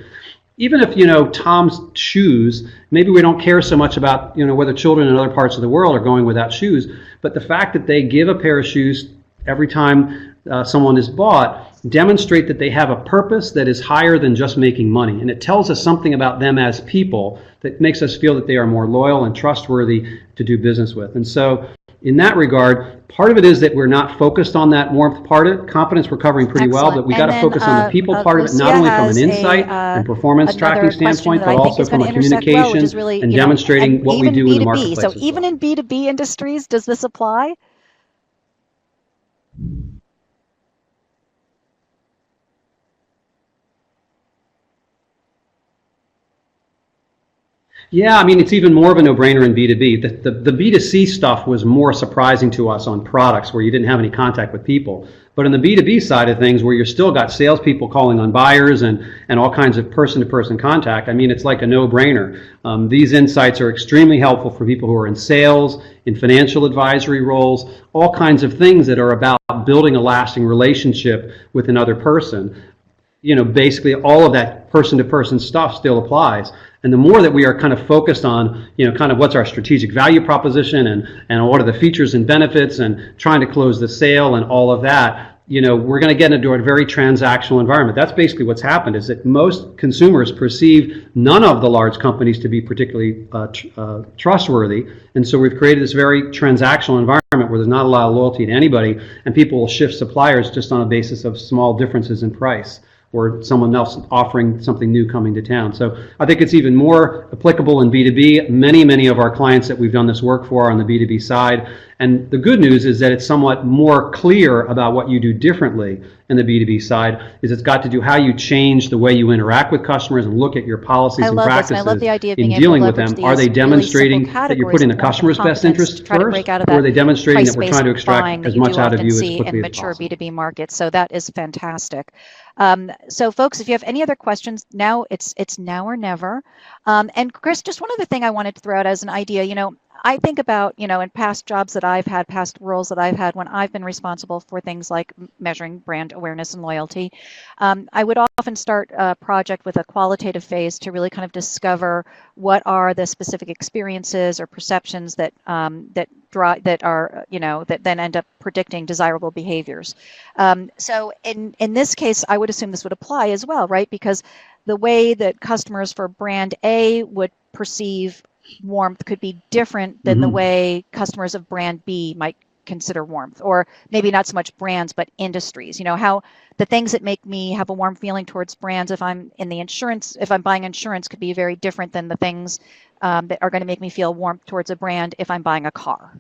Even if, Tom's shoes, maybe we don't care so much about, whether children in other parts of the world are going without shoes, but the fact that they give a pair of shoes every time someone is bought demonstrate that they have a purpose that is higher than just making money. And it tells us something about them as people that makes us feel that they are more loyal and trustworthy to do business with. And so in that regard, part of it is that we're not focused on that warmth part of it. Competence we're covering pretty well, but we got to focus on the people part of it, not only from an insight and performance tracking standpoint, but also from a communication really, and demonstrating what we do B2B, in the marketplace. So even in B2B industries, does this apply? Yeah, I mean, it's even more of a no-brainer in B2B. The B2C stuff was more surprising to us on products where you didn't have any contact with people. But on the B2B side of things, where you're still got salespeople calling on buyers and all kinds of person-to-person contact, I mean, it's like a no-brainer. These insights are extremely helpful for people who are in sales, in financial advisory roles, all kinds of things that are about building a lasting relationship with another person. Basically all of that person-to-person stuff still applies. And the more that we are kind of focused on, kind of what's our strategic value proposition and what are the features and benefits and trying to close the sale and all of that, we're going to get into a very transactional environment. That's basically what's happened, is that most consumers perceive none of the large companies to be particularly trustworthy. And so we've created this very transactional environment where there's not a lot of loyalty to anybody, and people will shift suppliers just on a basis of small differences in price, or someone else offering something new coming to town. So I think it's even more applicable in B2B. Many of our clients that we've done this work for are on the B2B side. And the good news is that it's somewhat more clear about what you do differently in the B2B side, is it's got to do how you change the way you interact with customers and look at your policies and practices in dealing with them. Are they demonstrating that you're putting the customer's best interest first, or are they demonstrating that we're trying to extract as much out of you as quickly as possible? In mature B2B markets. So that is fantastic. So folks, if you have any other questions, now it's now or never. And Chris, just one other thing I wanted to throw out as an idea, I think about, in past jobs that I've had, past roles that I've had, when I've been responsible for things like measuring brand awareness and loyalty, I would often start a project with a qualitative phase to really kind of discover what are the specific experiences or perceptions that that then end up predicting desirable behaviors. So in this case, I would assume this would apply as well, right? Because the way that customers for brand A would perceive warmth could be different than the way customers of brand B might consider warmth, or maybe not so much brands, but industries. How the things that make me have a warm feeling towards brands if I'm buying insurance could be very different than the things that are going to make me feel warmth towards a brand if I'm buying a car.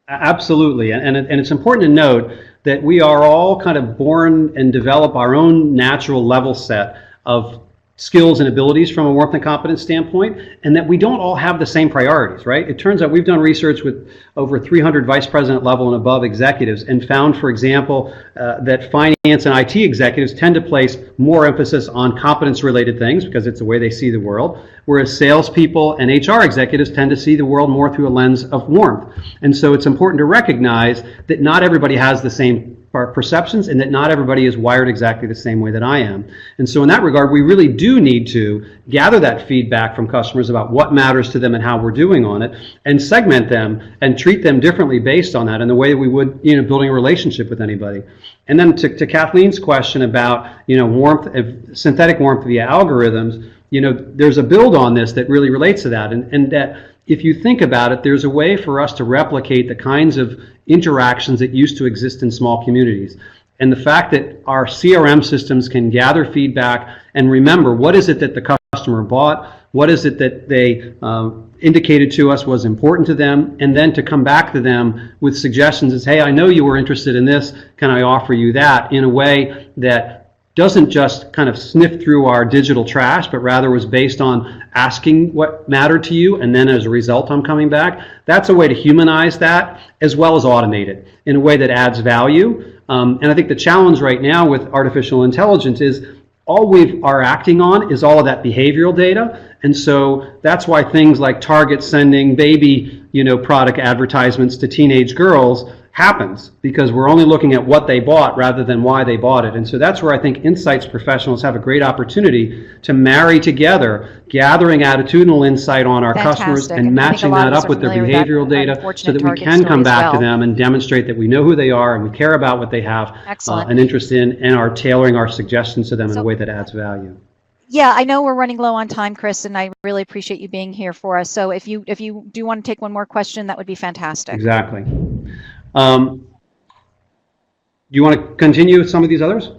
Absolutely, and it's important to note that we are all kind of born and develop our own natural level set of skills and abilities from a warmth and competence standpoint, and that we don't all have the same priorities, right? It turns out we've done research with over 300 vice president level and above executives and found, for example, that finance and IT executives tend to place more emphasis on competence related things because it's the way they see the world, whereas salespeople and HR executives tend to see the world more through a lens of warmth. And so it's important to recognize that not everybody has the same perceptions and that not everybody is wired exactly the same way that I am. And so in that regard, we really do need to gather that feedback from customers about what matters to them and how we're doing on it, and segment them and treat them differently based on that in the way we would, building a relationship with anybody. And then to Kathleen's question about, warmth, synthetic warmth via algorithms, there's a build on this that really relates to that. And that if you think about it, there's a way for us to replicate the kinds of interactions that used to exist in small communities. And the fact that our CRM systems can gather feedback and remember what is it that the customer bought, what is it that they indicated to us was important to them, and then to come back to them with suggestions as, hey, I know you were interested in this, can I offer you that, in a way that doesn't just kind of sniff through our digital trash, but rather was based on asking what mattered to you, and then as a result, I'm coming back. That's a way to humanize that as well as automate it in a way that adds value. And I think the challenge right now with artificial intelligence is all we are acting on is all of that behavioral data. And so that's why things like Target sending baby, product advertisements to teenage girls happens, because we're only looking at what they bought rather than why they bought it. And so that's where I think insights professionals have a great opportunity to marry together gathering attitudinal insight on our customers and matching that up with their behavioral data so that we can come back to them and demonstrate that we know who they are and we care about what they have an interest in, and are tailoring our suggestions to them in a way that adds value. Yeah, I know we're running low on time, Chris, and I really appreciate you being here for us. So if you do want to take one more question, that would be fantastic. Exactly. Do you want to continue with some of these others?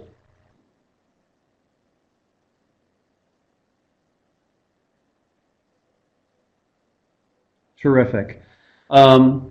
Terrific. I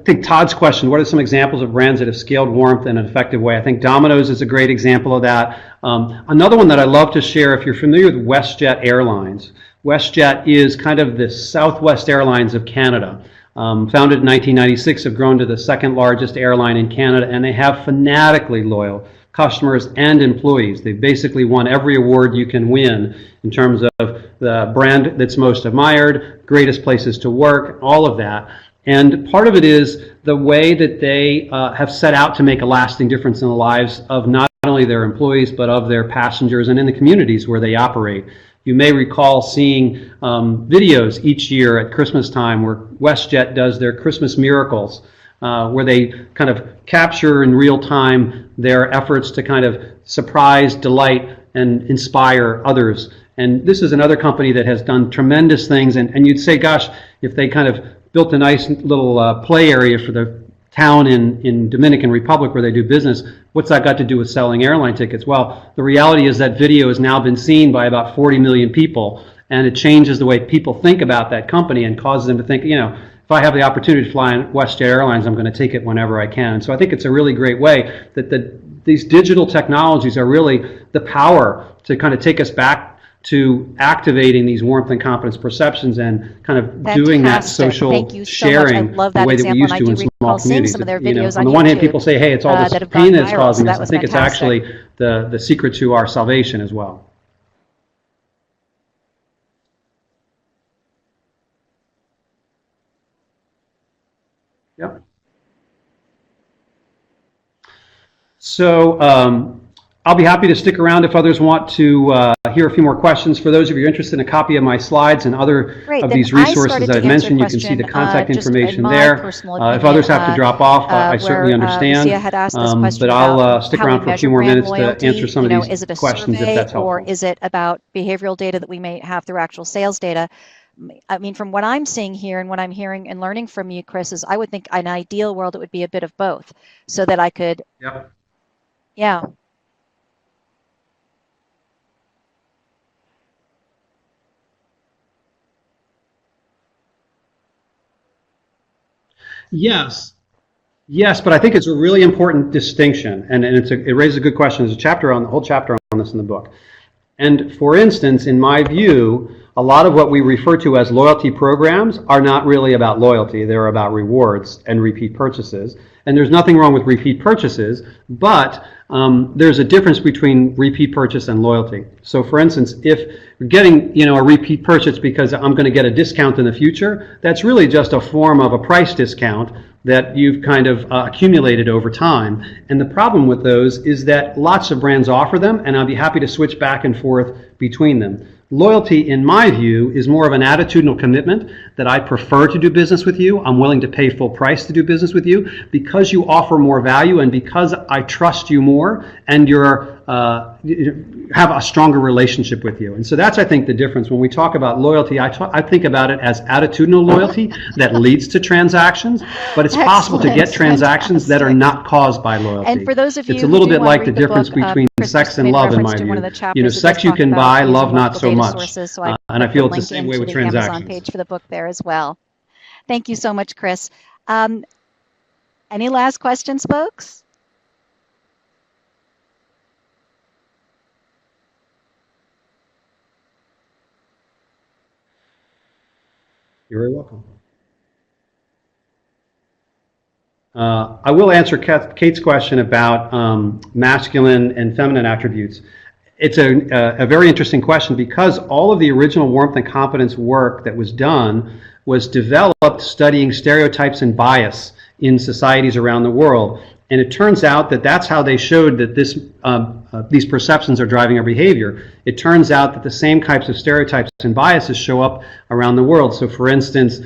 think Todd's question, what are some examples of brands that have scaled warmth in an effective way? I think Domino's is a great example of that. Another one that I love to share, if you're familiar with WestJet Airlines, WestJet is kind of the Southwest Airlines of Canada. Founded in 1996, have grown to the second largest airline in Canada, and they have fanatically loyal customers and employees. They've basically won every award you can win in terms of the brand that's most admired, greatest places to work, all of that. And part of it is the way that they have set out to make a lasting difference in the lives of not only their employees, but of their passengers and in the communities where they operate. You may recall seeing videos each year at Christmas time where WestJet does their Christmas miracles, where they kind of capture in real time their efforts to kind of surprise, delight, and inspire others. And this is another company that has done tremendous things. And you'd say, gosh, if they kind of built a nice little play area for the town in Dominican Republic where they do business, what's that got to do with selling airline tickets? Well, the reality is that video has now been seen by about 40 million people, and it changes the way people think about that company and causes them to think, if I have the opportunity to fly on WestJet Airlines, I'm going to take it whenever I can. And so I think it's a really great way that these digital technologies are really the power to kind of take us back to activating these warmth and competence perceptions and kind of doing that social sharing the way that we used to in small communities. On the one hand, people say, hey, it's all this pain that's causing us. I think it's actually the secret to our salvation as well. Yep. So I'll be happy to stick around if others want to hear a few more questions. For those of you interested in a copy of my slides and other of these resources I've mentioned, you can see the contact information there. If others have to drop off, I certainly understand. But I'll stick around for a few more minutes to answer some of these questions if that's helpful. Or is it about behavioral data that we may have through actual sales data? I mean, from what I'm seeing here and what I'm hearing and learning from you, Chris, is I would think an ideal world it would be a bit of both, so that I could, yeah. Yes. Yes, but I think it's a really important distinction, and it raises a good question. There's a whole chapter on this in the book. And for instance, in my view, a lot of what we refer to as loyalty programs are not really about loyalty. They're about rewards and repeat purchases. And there's nothing wrong with repeat purchases, but there's a difference between repeat purchase and loyalty. So for instance, if you're getting a repeat purchase because I'm going to get a discount in the future, that's really just a form of a price discount that you've kind of accumulated over time. And the problem with those is that lots of brands offer them, and I'll be happy to switch back and forth between them. Loyalty, in my view, is more of an attitudinal commitment that I prefer to do business with you. I'm willing to pay full price to do business with you because you offer more value and because I trust you more and you have a stronger relationship with you. And so that's, I think, the difference. When we talk about loyalty, I think about it as attitudinal loyalty that leads to transactions, but it's possible to get transactions that are not caused by loyalty. And for those of you it's a little who do bit want like to the read difference book, between Chris sex and made love, in reference my to one of view. the chapters that Sex does you talk can about buy, using love not multiple so data much. sources, so I And I put feel the it's the link same way into with the Amazon transactions. page for the book there as well. Thank you so much, Chris. Any last questions, folks? You're very welcome. I will answer Kate's question about masculine and feminine attributes. It's a very interesting question because all of the original warmth and competence work that was done was developed studying stereotypes and bias in societies around the world. And it turns out that that's how they showed that these perceptions are driving our behavior. It turns out that the same types of stereotypes and biases show up around the world. So for instance,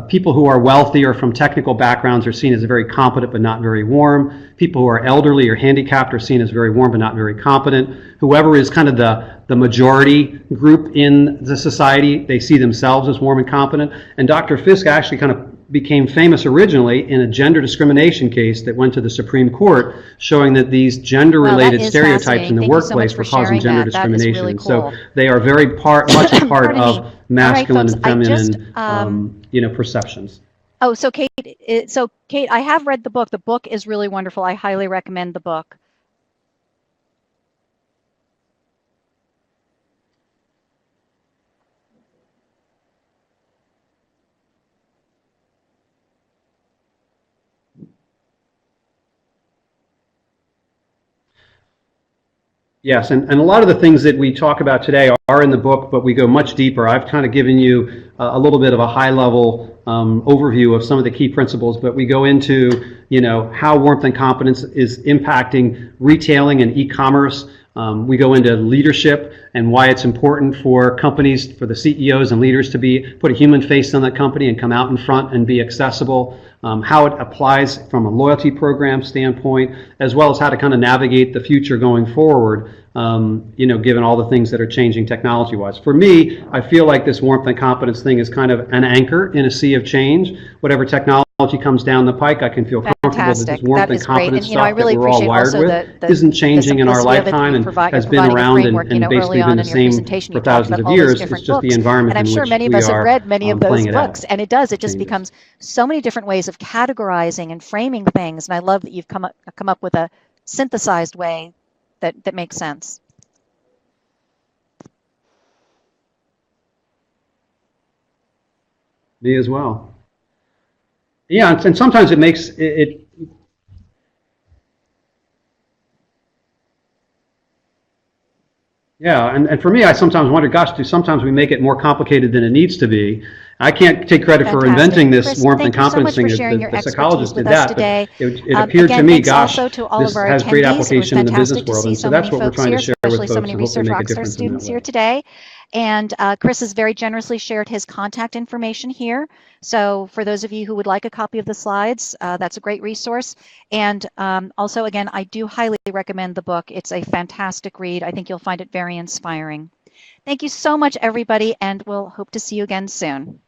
people who are wealthy or from technical backgrounds are seen as very competent but not very warm. People who are elderly or handicapped are seen as very warm but not very competent. Whoever is kind of the majority group in the society, they see themselves as warm and competent. And Dr. Fisk actually kind of became famous originally in a gender discrimination case that went to the Supreme Court, showing that these gender-related stereotypes in the workplace were causing gender discrimination. Really cool. So they are very much a part of masculine folks, and feminine perceptions. Oh, so Kate, I have read the book. The book is really wonderful. I highly recommend the book. Yes, and a lot of the things that we talk about today are in the book, but we go much deeper. I've kind of given you a little bit of a high-level overview of some of the key principles, but we go into, how warmth and competence is impacting retailing and e-commerce. We go into leadership and why it's important for companies, for the CEOs and leaders to put a human face on that company and come out in front and be accessible. How it applies from a loyalty program standpoint, as well as how to kind of navigate the future going forward, given all the things that are changing technology-wise. For me, I feel like this warmth and competence thing is kind of an anchor in a sea of change. Whatever technology comes down the pike, I can feel comfortable that this warmth and competence stuff that we're all wired with isn't changing in our lifetime and has been around and basically been the same for thousands of years. It's just the environment in which we are playing it out. And I'm sure many of us have read many of those books, and it just becomes so many different ways of categorizing and framing things. And I love that you've come up with a synthesized way that makes sense. Me as well. Yeah, and sometimes it makes it. Yeah, and for me, I sometimes wonder, gosh, do sometimes we make it more complicated than it needs to be? I can't take credit for inventing this Chris, warmth and competence thing. The psychologist did that, but it appeared to me, gosh, this has great application in the business world, and so that's what we're trying to share with folks, and hopefully make a difference in that way. Today. And Chris has very generously shared his contact information here. So for those of you who would like a copy of the slides, that's a great resource. And also, again, I do highly recommend the book. It's a fantastic read. I think you'll find it very inspiring. Thank you so much, everybody, and we'll hope to see you again soon.